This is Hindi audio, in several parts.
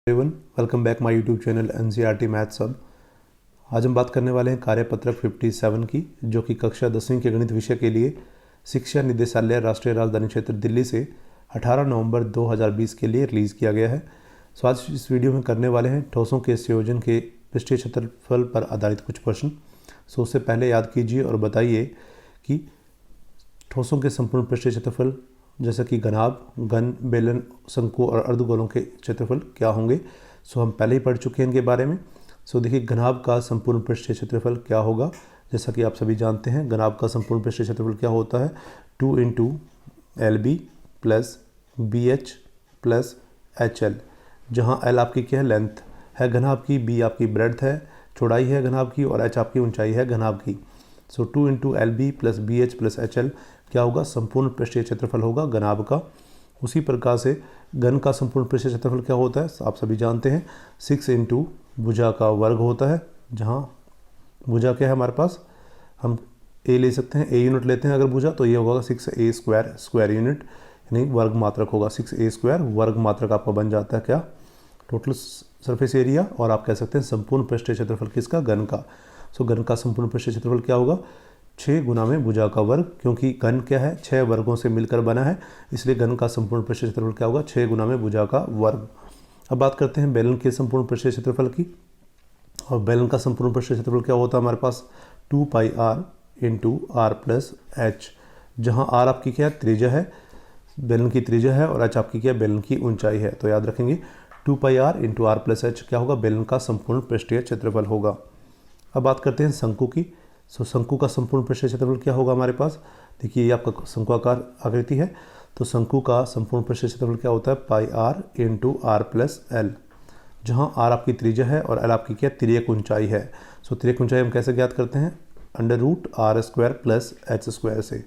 Everyone, welcome back my YouTube channel NCERT maths सब। आज हम बात करने वाले हैं कार्यपत्रक 57 की, जो कि कक्षा 10वीं के गणित विषय के लिए शिक्षा निदेशालय राष्ट्रीय राजधानी क्षेत्र दिल्ली से 18 नवंबर 2020 के लिए रिलीज़ किया गया है। सो आज इस वीडियो में करने वाले हैं ठोसों के संयोजन के पृष्ठीय क्षेत्रफल पर आधारित कुछ प्रश्न। सो उससे पहले याद कीजिए और बताइए कि ठोसों के संपूर्ण पृष्ठीय क्षेत्रफल जैसे कि घनाभ, घन, बेलन, शंकु और अर्धगोलों के क्षेत्रफल क्या होंगे। सो हम पहले ही पढ़ चुके हैं इनके बारे में। सो देखिए, घनाभ का संपूर्ण पृष्ठीय क्षेत्रफल क्या होगा। जैसा कि आप सभी जानते हैं, घनाभ का संपूर्ण पृष्ठीय क्षेत्रफल क्या होता है, 2 into LB plus BH plus HL, जहाँ L आपकी क्या है, लेंथ है घनाभ की, B आपकी ब्रेड्थ है, चौड़ाई है घनाभ की, और H आपकी ऊंचाई है घनाभ की। सो 2 into LB plus BH plus HL क्या होगा, संपूर्ण पृष्ठीय क्षेत्रफल होगा घनाभ का। उसी प्रकार से घन का संपूर्ण पृष्ठीय क्षेत्रफल क्या होता है, आप सभी जानते हैं, 6 इंटू भुजा का वर्ग होता है, जहाँ भुजा क्या है हमारे पास, हम A ले सकते हैं, A यूनिट लेते हैं अगर भुजा, तो ये होगा 6A स्क्वायर यूनिट, यानी वर्ग मात्रक होगा। 6A स्क्वायर वर्ग मात्रक आपका बन जाता है क्या, टोटल सरफेस एरिया, और आप कह सकते हैं संपूर्ण पृष्ठीय क्षेत्रफल किसका, घन का। सो घन का संपूर्ण पृष्ठीय क्षेत्रफल क्या होगा, 6 गुना में भुजा का वर्ग, क्योंकि घन क्या है, 6 वर्गों से मिलकर बना है, इसलिए घन का संपूर्ण पृष्ठीय क्षेत्रफल क्या होगा, 6 गुना में भुजा का वर्ग। अब बात करते हैं बेलन के संपूर्ण पृष्ठीय क्षेत्रफल की। और बेलन का संपूर्ण पृष्ठीय क्षेत्रफल क्या होता है हमारे पास, 2 pi r into r plus h, जहाँ r आपकी क्या है, त्रिज्या है, बेलन की त्रिज्या है, और h आपकी क्या है, बेलन की ऊंचाई है। तो याद रखेंगे 2 pi r into r plus h क्या होगा, बेलन का संपूर्ण पृष्ठीय क्षेत्रफल होगा। अब बात करते हैं शंकु की। सो शंकु का संपूर्ण पृष्ठीय क्षेत्रफल क्या होगा हमारे पास, देखिए ये आपका शंकुआकार आकृति है, तो शंकु का संपूर्ण पृष्ठीय क्षेत्रफल क्या होता है, pi r into r plus l, जहाँ r आपकी त्रिज्या है और l आपकी क्या, तिर्यक ऊंचाई है। सो तिर्यक ऊंचाई हम कैसे ज्ञात करते हैं, under root r square plus h square से,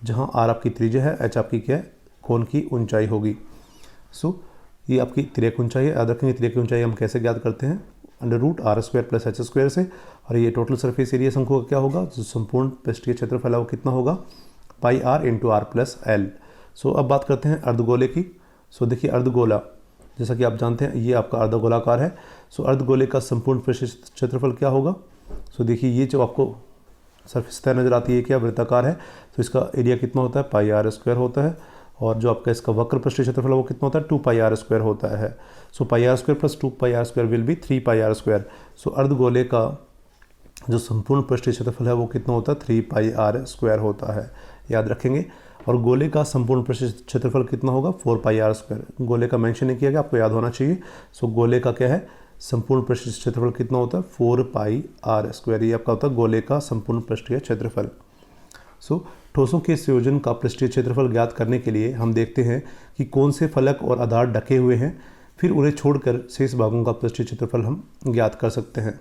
जहाँ r आपकी त्रिज्या है, h आपकी क्या है, कोण की ऊंचाई होगी। सो ये आपकी तिर्यक ऊंचाई है, याद रखेंगे तिर्यक ऊंचाई हम कैसे ज्ञात करते हैं, under root r square plus h square से। और ये टोटल सरफेस एरिया शंकु का क्या होगा, जो संपूर्ण पृष्ठीय क्षेत्रफल है वो कितना होगा, pi r into r plus l. So अब बात करते हैं अर्धगोले की। सो देखिए अर्धगोला, जैसा कि आप जानते हैं ये आपका अर्धगोलाकार है। सो अर्धगोले का संपूर्ण पृष्ठीय क्षेत्रफल क्या होगा। सो देखिए ये जो आपको सरफेस सतह नजर आती है क्या, वृत्ताकार है, तो इसका एरिया कितना होता है, पाई r स्क्वायर होता है, और जो आपका इसका वक्र पृष्ठीय क्षेत्रफल है वो कितना होता है, 2 पाई r स्क्वायर होता है। So pi r square plus 2 pi r square will be 3 pi r square. So अर्धगोले का जो संपूर्ण पृष्ठीय क्षेत्रफल है वो कितना होता है, 3 पाई r स्क्वायर होता है, याद रखेंगे। और गोले का संपूर्ण पृष्ठीय क्षेत्रफल कितना होगा, 4 पाई r स्क्वायर। गोले का मेंशन नहीं किया गया, आपको याद होना चाहिए। सो गोले का क्या है, संपूर्ण पृष्ठीय क्षेत्रफल कितना होता है, 4 पाई r स्क्वायर, ये आपका होता है गोले का संपूर्ण पृष्ठीय क्षेत्रफल। सो ठोसों के संयोजन का पृष्ठीय क्षेत्रफल ज्ञात करने के लिए हम देखते हैं कि कौन से फलक और आधार ढके हुए हैं, फिर उन्हें छोड़कर शेष भागों का पृष्ठीय क्षेत्रफल हम ज्ञात कर सकते हैं।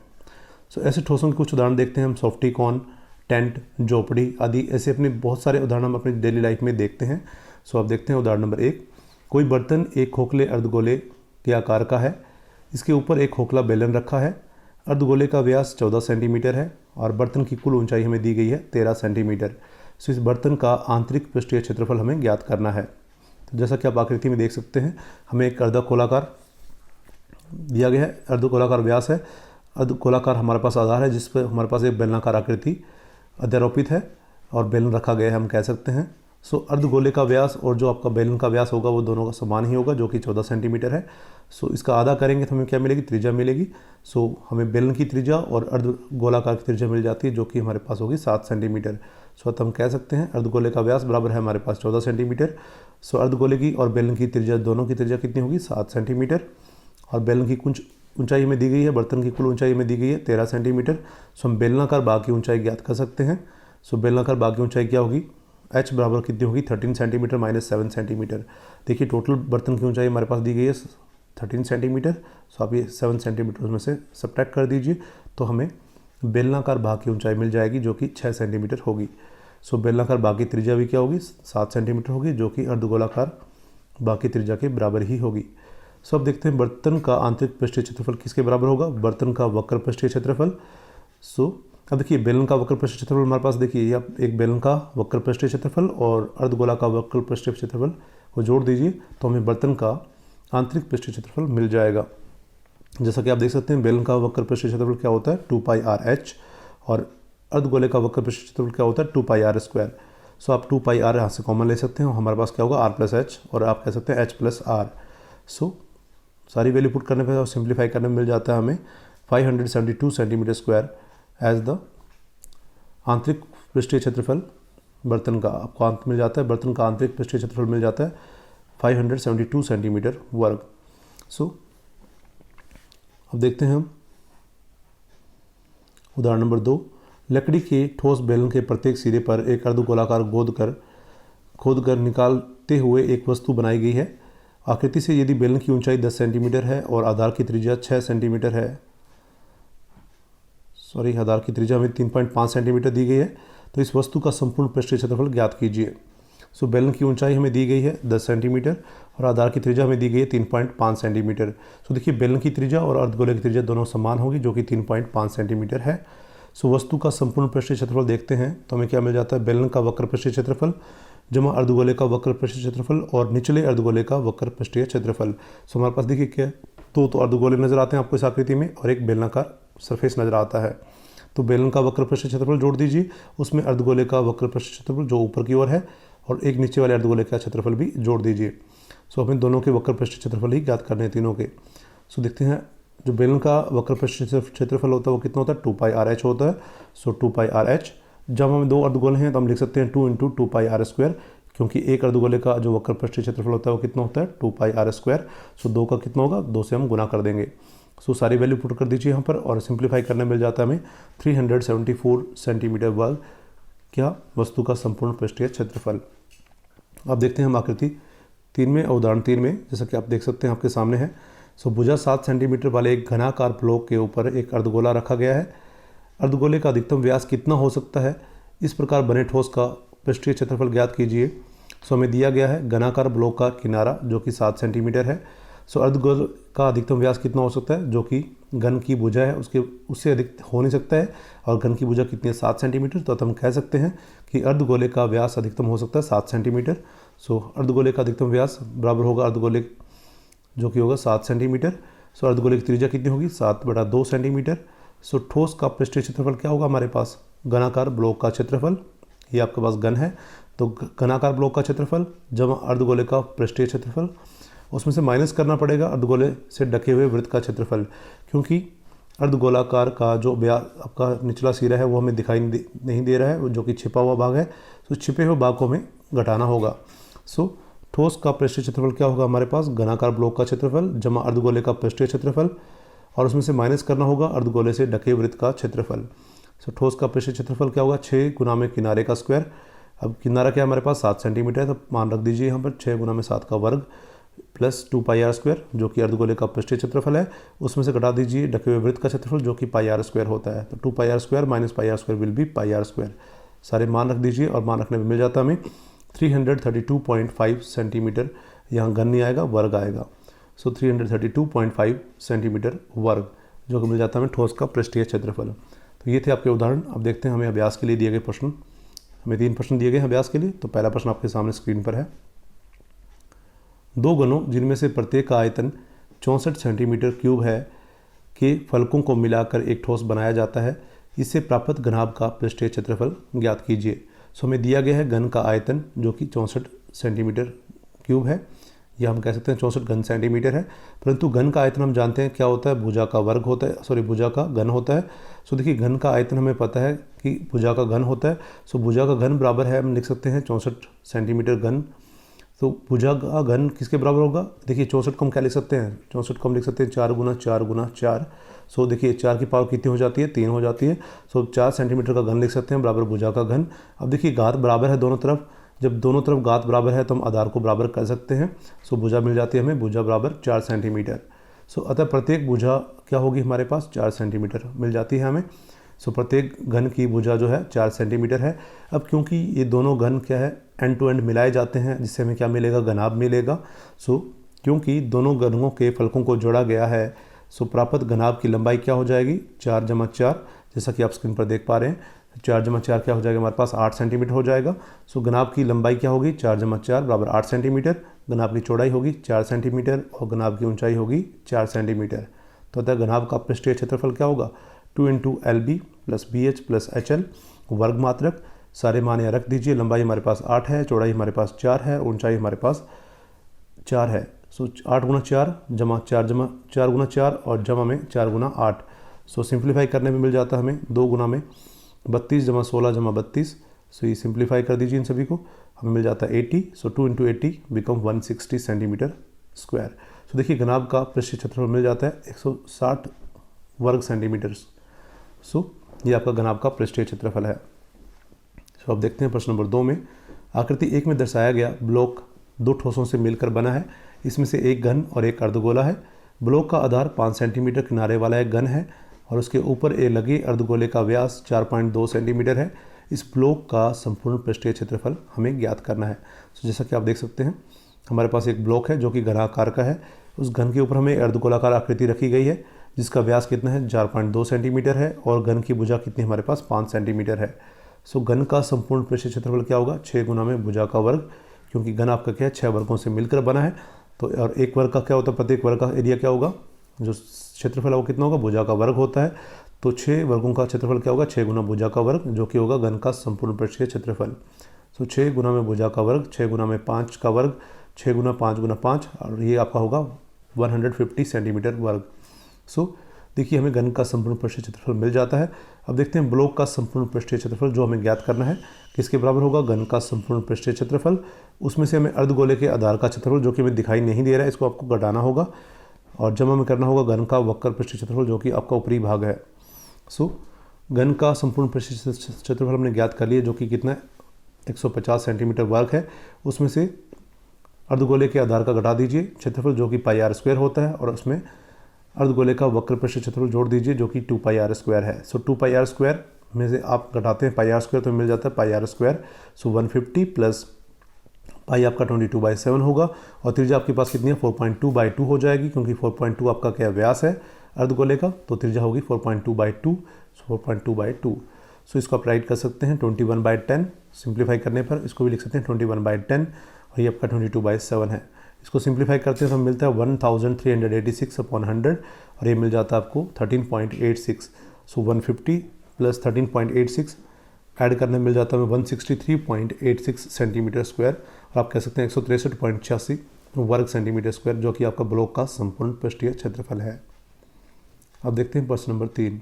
सो ऐसे ठोसों के कुछ उदाहरण देखते हैं हम, सॉफ्टिकॉन, टेंट, झोपड़ी आदि, ऐसे अपने बहुत सारे उदाहरण हम अपनी डेली लाइफ में देखते हैं। सो आप देखते हैं उदाहरण नंबर 1, कोई बर्तन एक खोखले अर्धगोले के आकार का है, इसके ऊपर एक खोखला बेलन रखा है, अर्धगोले का व्यास 14 सेंटीमीटर है और बर्तन की कुल ऊंचाई हमें दी गई है 13 सेंटीमीटर। सो इस बर्तन का आंतरिक पृष्ठीय क्षेत्रफल हमें ज्ञात करना है। तो जैसा कि आप आकृति में देख सकते हैं, हमें एक अर्धगोलाकार दिया गया है, अर्धगोलाकार व्यास है, अर्धगोलाकार हमारे पास आधार है, जिस पर हमारे पास एक बेलनाकार आकृति अध्यारोपित है और बेलन रखा गया है, हम कह सकते हैं। सो अर्धगोले का व्यास और जो आपका बेलन का व्यास होगा वो दोनों का समान ही होगा, जो कि 14 सेंटीमीटर है। सो इसका आधा करेंगे तो हमें क्या मिलेगी, त्रिज्या मिलेगी। सो हमें बेलन की त्रिज्या और अर्धगोलाकार की त्रिज्या मिल जाती है, जो कि हमारे पास होगी 7 सेंटीमीटर। सो हम कह सकते हैं अर्धगोले का व्यास बराबर है हमारे पास 14 सेंटीमीटर। सो अर्धगोले की और बेलन की त्रिज्या, दोनों की त्रिज्या कितनी होगी, 7 सेंटीमीटर, और बेलन की कुछ ऊंचाई में दी गई है, बर्तन की कुल ऊंचाई में दी गई है 13 सेंटीमीटर। सो हम बेलनाकार भाग की ऊंचाई ज्ञात कर सकते हैं। सो बेलनाकार भाग की ऊंचाई क्या होगी, h बराबर कितनी होगी, 13 सेंटीमीटर माइनस 7 सेंटीमीटर। देखिए टोटल बर्तन की ऊंचाई हमारे पास दी गई है 13 सेंटीमीटर। सो आप ये 7 सेंटीमीटर उसमें से सब्ट्रैक्ट कर दीजिए, तो हमें बेलनाकार भाग की ऊंचाई मिल जाएगी, जो कि 6 सेंटीमीटर होगी। सो बेलनाकार भाग की त्रिज्या भी क्या होगी, 7 सेंटीमीटर होगी, जो कि अर्धगोलाकार भाग की त्रिज्या के बराबर ही होगी। सो अब देखते हैं बर्तन का आंतरिक पृष्ठीय क्षेत्रफल किसके बराबर होगा, बर्तन का वक्र पृष्ठीय क्षेत्रफल। सो अब देखिए बेलन का वक्र पृष्ठीय क्षेत्रफल हमारे पास, देखिए ये एक बेलन का वक्र पृष्ठीय क्षेत्रफल और अर्धगोला का वक्र पृष्ठीय क्षेत्रफल को जोड़ दीजिए, तो हमें बर्तन का आंतरिक पृष्ठीय क्षेत्रफल मिल जाएगा। जैसा कि आप देख सकते हैं बेलन का वक्र पृष्ठीय क्षेत्रफल क्या होता है 2πr/h और अर्धगोले का वक्र पृष्ठीय क्षेत्रफल क्या होता है 2πr²। सो आप 2πr यहाँ से कॉमन ले सकते हैं, हमारे पास क्या होगा r+h और आप कह सकते हैं h+r। सो सारी वैल्यू पुट करने पर और सिंप्लीफाई करने में मिल जाता है हमें 572 सेंटीमीटर स्क्वायर एज द आंतरिक पृष्ठीय क्षेत्रफल बर्तन का। आपको अंत मिल जाता है, बर्तन का आंतरिक पृष्ठीय क्षेत्रफल मिल जाता है 572 सेंटीमीटर वर्ग। सो अब देखते हैं हम उदाहरण नंबर 2। लकड़ी के ठोस बेलन के प्रत्येक सिरे पर एक अर्धगोलाकार खोदकर निकालते हुए एक वस्तु बनाई गई है। आकृति से यदि बेलन की ऊंचाई 10 सेंटीमीटर है और आधार की त्रिज्या 6 सेंटीमीटर है, आधार की त्रिज्या में 3.5 सेंटीमीटर दी गई है, तो इस वस्तु का संपूर्ण पृष्ठीय क्षेत्रफल ज्ञात कीजिए। सो बेलन की ऊंचाई हमें दी गई है 10 सेंटीमीटर और आधार की त्रिज्या हमें दी गई है 3.5 सेंटीमीटर। सो देखिए बेलन की त्रिज्या और अर्धगोले की त्रिज्या दोनों समान होगी जो कि 3.5 सेंटीमीटर है। सो वस्तु का संपूर्ण पृष्ठीय क्षेत्रफल देखते हैं तो हमें क्या मिल जाता है, बेलन का वक्र पृष्ठीय क्षेत्रफल जमा अर्धगोले का वक्र पृष्ठीय क्षेत्रफल और निचले अर्धगोले का वक्र पृष्ठीय क्षेत्रफल। सो हमारे पास देखिए क्या तो अर्धगोले नजर आते हैं आपको इस आकृति में और एक बेलनाकार सरफेस नजर आता है। तो बेलन का वक्र पृष्ठीय क्षेत्रफल जोड़ दीजिए, उसमें अर्धगोले का वक्र पृष्ठीय क्षेत्रफल जो ऊपर की ओर है और एक नीचे वाले अर्धगोले का क्षेत्रफल भी जोड़ दीजिए। सो हमें दोनों के वक्र पृष्ठीय क्षेत्रफल ही ज्ञात करने हैं तीनों के। सो देखते हैं जो बेलन का वक्र पृष्ठीय क्षेत्रफल होता है वो कितना होता है 2πr/h होता है। सो 2πr/h जब हमें दो अर्धगोले हैं तो हम लिख सकते हैं 2 × 2πr², क्योंकि एक अर्धगोले का जो वक्र पृष्ठीय क्षेत्रफल होता है वो कितना होता है 2πr²। सो 2 का कितना होगा, 2 से हम गुना कर देंगे। सो सारी वैल्यू पुट कर दीजिए यहाँ पर और सिंप्लीफाई करने मिल जाता है हमें 374 सेंटीमीटर वर्ग क्या वस्तु का संपूर्ण पृष्ठीय क्षेत्रफल। अब देखते हैं हम आकृति 3 में उदाहरण 3 में, जैसा कि आप देख सकते हैं आपके सामने है। सो भुजा 7 सेंटीमीटर वाले एक घनाकार ब्लॉक के ऊपर एक अर्धगोला रखा गया है। अर्धगोले का अधिकतम व्यास कितना हो सकता है, इस प्रकार बने ठोस का पृष्ठीय क्षेत्रफल ज्ञात कीजिए। सो हमें दिया गया है घनाकार ब्लॉक का किनारा जो कि 7 सेंटीमीटर है। सो अर्धगोल का अधिकतम व्यास कितना हो सकता है, जो कि घन की भुजा है उससे अधिक हो नहीं सकता है, और घन की भुजा कितनी है 7 सेंटीमीटर, तो हम कह सकते हैं कि अर्धगोले का व्यास अधिकतम हो सकता है 7 सेंटीमीटर। सो अर्धगोले का अधिकतम व्यास बराबर होगा अर्धगोले जो कि होगा 7 सेंटीमीटर। सो अर्धगोले की त्रिज्या कितनी होगी 7/2 सेंटीमीटर। सो ठोस का पृष्ठीय क्षेत्रफल क्या होगा हमारे पास, घनाकार ब्लॉक का क्षेत्रफल, ये आपके पास घन है तो घनाकार ब्लॉक का क्षेत्रफल जमा अर्धगोले का पृष्ठीय क्षेत्रफल, उसमें से माइनस करना पड़ेगा अर्धगोले से ढके हुए वृत्त का क्षेत्रफल, क्योंकि अर्धगोलाकार का जो व्यास आपका निचला सिरा है वो हमें दिखाई नहीं दे रहा है, जो कि छिपा हुआ भाग है। तो छिपे हुए भाग को हमें घटाना होगा। सो ठोस का पृष्ठीय क्षेत्रफल क्या होगा हमारे पास, घनाकार ब्लॉक का क्षेत्रफल जमा अर्धगोले का पृष्ठीय क्षेत्रफल और उसमें से माइनस करना होगा अर्धगोले से ढके वृत्त का क्षेत्रफल। सो ठोस का पृष्ठीय क्षेत्रफल क्या होगा 6 गुना में किनारे का स्क्वायर। अब किनारा क्या है हमारे पास 7 सेंटीमीटर है, तो मान रख दीजिए यहाँ पर 6 गुना में 7 का वर्ग प्लस 2πr² जो कि अर्धगोले का पृष्ठीय क्षेत्रफल है, उसमें से घटा दीजिए ढके हुए वृत्त का क्षेत्रफल जो कि πr² होता है। तो 2πr² minus πr² will be πr²। सारे मान रख दीजिए और मान रखने में मिल जाता है हमें 332.5 सेंटीमीटर, यहाँ घन नहीं आएगा वर्ग आएगा। सो 332.5 सेंटीमीटर वर्ग जो कि मिल जाता है हमें ठोस का पृष्ठीय क्षेत्रफल। तो ये थे आपके उदाहरण। अब देखते हैं हमें अभ्यास के लिए दिए गए प्रश्न। हमें 3 प्रश्न दिए गए हैं अभ्यास के लिए। तो पहला प्रश्न आपके सामने स्क्रीन पर है। 2 घनों जिनमें से प्रत्येक का आयतन 64 सेंटीमीटर क्यूब है के फलकों को मिलाकर एक ठोस बनाया जाता है, इससे प्राप्त घनाभ का पृष्ठीय क्षेत्रफल ज्ञात कीजिए। सो हमें दिया गया है घन का आयतन जो कि 64 सेंटीमीटर क्यूब है, या हम कह सकते हैं 64 घन सेंटीमीटर है, परंतु घन का आयतन हम जानते हैं क्या होता है, भुजा का वर्ग होता है, भुजा का घन होता है। सो देखिए घन का आयतन हमें पता है कि भुजा का घन होता है। सो भुजा का घन बराबर है, हम लिख सकते हैं 64 सेंटीमीटर घन। तो भुजा का घन किसके बराबर होगा, देखिए 64 को हम क्या लिख सकते हैं, 64 को हम लिख सकते हैं 4 गुना 4 गुना 4। सो देखिए 4 की पावर कितनी हो जाती है, 3 हो जाती है। सो 4 सेंटीमीटर का घन लिख सकते हैं बराबर भुजा का घन। अब देखिए घात बराबर है दोनों तरफ, जब दोनों तरफ घात बराबर है तो हम आधार को बराबर कर सकते हैं। सो भुजा मिल जाती है हमें, भुजा बराबर 4 सेंटीमीटर। सो अतः प्रत्येक भुजा क्या होगी हमारे पास 4 सेंटीमीटर मिल जाती है हमें। सो प्रत्येक घन की भुजा जो है 4 सेंटीमीटर है। अब क्योंकि ये दोनों घन क्या है एंड टू एंड मिलाए जाते हैं, जिससे हमें क्या मिलेगा, घनाभ मिलेगा। सो क्योंकि दोनों घनों के फलकों को जोड़ा गया है, सो प्राप्त घनाभ की लंबाई क्या हो जाएगी 4 × 4, जैसा कि आप स्क्रीन पर देख पा रहे हैं। 4 × 4 क्या हो जाएगा हमारे पास 8 सेंटीमीटर हो जाएगा। सो घनाभ की लंबाई क्या होगी 4 × 4 बराबर 8 सेंटीमीटर, घनाभ की चौड़ाई होगी 4 सेंटीमीटर और घनाभ की ऊंचाई होगी 4 सेंटीमीटर। तो अतः घनाभ का पृष्ठीय क्षेत्रफल क्या होगा 2 × LB + BH + HL वर्ग मात्रक। सारे मान यहाँ रख दीजिए। लंबाई हमारे पास 8 है, चौड़ाई हमारे पास 4 है, ऊंचाई हमारे पास 4 है। सो 8 × 4 जमा 4 जमा 4 × 4 और जमा में 4 × 8। सो सिंप्लीफाई करने में मिल जाता है हमें 2 गुना में 32 जमा 16 जमा 32। सो ये सिंप्लीफाई कर दीजिए इन सभी को, हमें मिल जाता है 80। सो 2 × 80 बिकम 160 सेंटीमीटर स्क्वायर। सो देखिए घनाभ का पृष्ठीय क्षेत्रफल मिल जाता है 160 वर्ग सेंटीमीटर। सो ये आपका घनाभ का पृष्ठीय क्षेत्रफल है। सो अब देखते हैं प्रश्न नंबर 2 में। आकृति 1 में दर्शाया गया ब्लॉक 2 ठोसों से मिलकर बना है। इसमें से एक घन और एक अर्धगोला है। ब्लॉक का आधार 5 सेंटीमीटर किनारे वाला एक घन है और उसके ऊपर एक लगे अर्धगोले का व्यास 4.2 सेंटीमीटर है। इस ब्लॉक का संपूर्ण पृष्ठीय क्षेत्रफल हमें ज्ञात करना है। तो जैसा कि आप देख सकते हैं हमारे पास एक ब्लॉक है जो कि घनाकार का है। उस घन के ऊपर हमें अर्धगोलाकार आकृति रखी गई है जिसका व्यास कितना है 4.2 सेंटीमीटर है और घन की भुजा कितनी हमारे पास 5 सेंटीमीटर है। सो घन का संपूर्ण पृष्ठीय क्षेत्रफल क्या होगा 6 गुना में भुजा का वर्ग, क्योंकि घन आपका क्या है 6 वर्गों से मिलकर बना है। तो और एक वर्ग का क्या होता है, प्रत्येक वर्ग का एरिया क्या होगा, जो क्षेत्रफल है वो कितना होगा भुजा का वर्ग होता है। तो 6 वर्गों का क्षेत्रफल क्या होगा 6 गुना भुजा का वर्ग, जो कि होगा घन का संपूर्ण पृष्ठीय क्षेत्रफल। सो 6 गुना में भुजा का वर्ग 6 गुना में 5 का वर्ग 6 गुना 5 गुना 5 और ये आपका होगा 150 सेंटीमीटर वर्ग। सो देखिए हमें घन का संपूर्ण पृष्ठीय क्षेत्रफल मिल जाता है। अब देखते हैं ब्लॉक का संपूर्ण पृष्ठीय क्षेत्रफल जो हमें ज्ञात करना है किसके बराबर होगा, घन का संपूर्ण पृष्ठीय क्षेत्रफल। उसमें से हमें अर्धगोले के आधार का क्षेत्रफल जो कि हमें दिखाई नहीं दे रहा है, इसको आपको घटाना होगा और जमा में करना होगा घन का वक्र पृष्ठीय क्षेत्रफल जो कि आपका ऊपरी भाग है। सो घन का संपूर्ण पृष्ठीय क्षेत्रफल हमने ज्ञात कर लिया जो कि कितना 150 सेंटीमीटर वर्ग है। उसमें से अर्धगोले के आधार का घटा दीजिए क्षेत्रफल जो कि πr² होता है और उसमें अर्धगोले का वक्र पृष्ठीय क्षेत्रफल जोड़ दीजिए जो कि 2πr² है। सो 2πr² में से आप घटाते हैं πr² तो मिल जाता है πr²। सो 150 प्लस पाई आपका 22/7 होगा और त्रिज्या आपके पास कितनी है 4.2/2 हो जाएगी, क्योंकि 4.2 आपका क्या व्यास है अर्धगोले का, तो त्रिज्या होगी 4.2/2। 4.2/2 सो इसको आप राइट कर सकते हैं 21/10। सिंप्लीफाई करने पर इसको भी लिख सकते हैं 21/10 और ये आपका 22/7 है। इसको सिंप्लीफाई करते हैं तो मिलता है 1386/100 और ये मिल जाता है आपको 13.86। सो 150 प्लस 13.86 ऐड करने मिल जाता है 163.86 सेंटीमीटर स्क्वायर और आप कह सकते हैं 163.86 वर्ग सेंटीमीटर स्क्वायर जो कि आपका ब्लॉक का संपूर्ण पृष्ठीय क्षेत्रफल है। अब देखते हैं प्रश्न नंबर 3।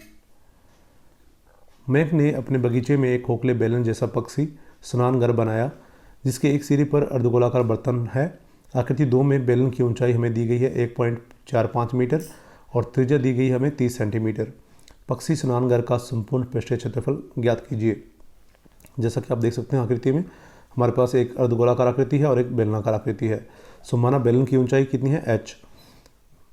मैक ने अपने बगीचे में एक खोखले बेलन जैसा पक्षी स्नानघर बनाया जिसके एक सिरे पर अर्धगोलाकार बर्तन है। आकृति 2 में बेलन की ऊंचाई हमें दी गई है 1.45 मीटर और त्रिज्या दी गई है हमें 30 सेंटीमीटर। पक्षी स्नानघर का संपूर्ण पृष्ठीय क्षेत्रफल ज्ञात कीजिए। जैसा कि आप देख सकते हैं आकृति में हमारे पास एक अर्धगोलाकार आकृति है और एक बेलनाकार आकृति है। सो माना बेलन की ऊंचाई कितनी है h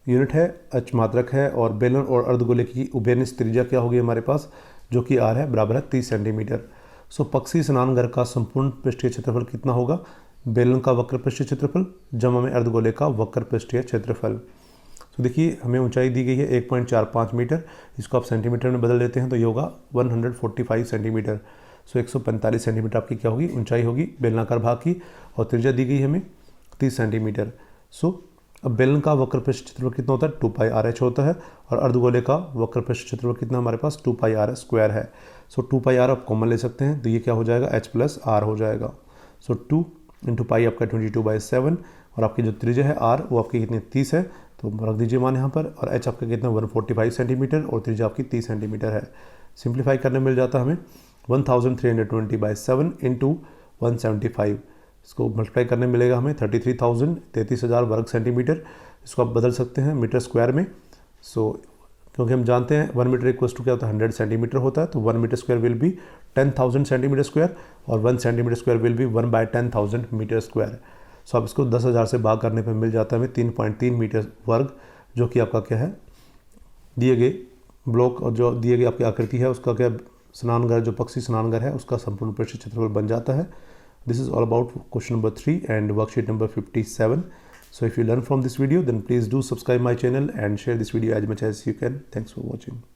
यूनिट है, h मात्रक है और बेलन और अर्धगोले की उभयनिष्ठ त्रिज्या क्या होगी हमारे पास जो कि r है बराबर है 30 सेंटीमीटर। सो पक्षी स्नानघर का संपूर्ण पृष्ठीय क्षेत्रफल कितना होगा, बेलन का वक्र पृष्ठीय क्षेत्रफल जमा में अर्धगोले का वक्र पृष्ठीय क्षेत्रफल। तो देखिए हमें ऊंचाई दी गई है 1.45 मीटर, इसको आप सेंटीमीटर में बदल देते हैं तो ये होगा 145 सेंटीमीटर। सो 145 सेंटीमीटर आपकी क्या होगी ऊंचाई होगी बेलनाकार भाग की और त्रिज्या दी गई हमें 30 सेंटीमीटर। सो अब बेलन का वक्र पृष्ठीय क्षेत्रफल कितना होता है 2πrh होता है और अर्धगोले का वक्र पृष्ठीय क्षेत्रफल कितना हमारे पास 2πr² है। सो 2πr आप कॉमन ले सकते हैं तो ये क्या हो जाएगा h + r हो जाएगा। सो 2 × पाई आपका 22/7 और आपकी जो त्रिज्या है r वो आपकी कितनी 30 है तो रख दीजिए मान यहाँ पर और h आपका कितना 145 सेंटीमीटर और त्रिज्या आपकी 30 सेंटीमीटर है। सिंप्लीफाई करने मिल जाता है हमें 1320/7 × 175। इसको मल्टीप्लाई करने मिलेगा हमें 33,000 वर्ग सेंटीमीटर। इसको आप बदल सकते हैं मीटर स्क्वायर में। सो क्योंकि हम जानते हैं 1 मीटर इक्वल्स टू क्या होता है 100 सेंटीमीटर होता है, तो 1 metre square will be 10,000 centimetre square और 1 centimetre square will be 1/10,000 metre square. So आप इसको 10,000 से भाग करने पर मिल जाता है हमें 3.3 मीटर वर्ग, जो कि आपका क्या है दिए गए ब्लॉक और जो दिए गए आपकी आकृति है उसका क्या स्नानघर जो पक्षी स्नानघर है उसका संपूर्ण पृष्ठीय क्षेत्रफल बन जाता है। This is all about question number 3 and worksheet number 57. So if you learn from this video, then please do subscribe my channel and share this video as much as you can. Thanks for watching.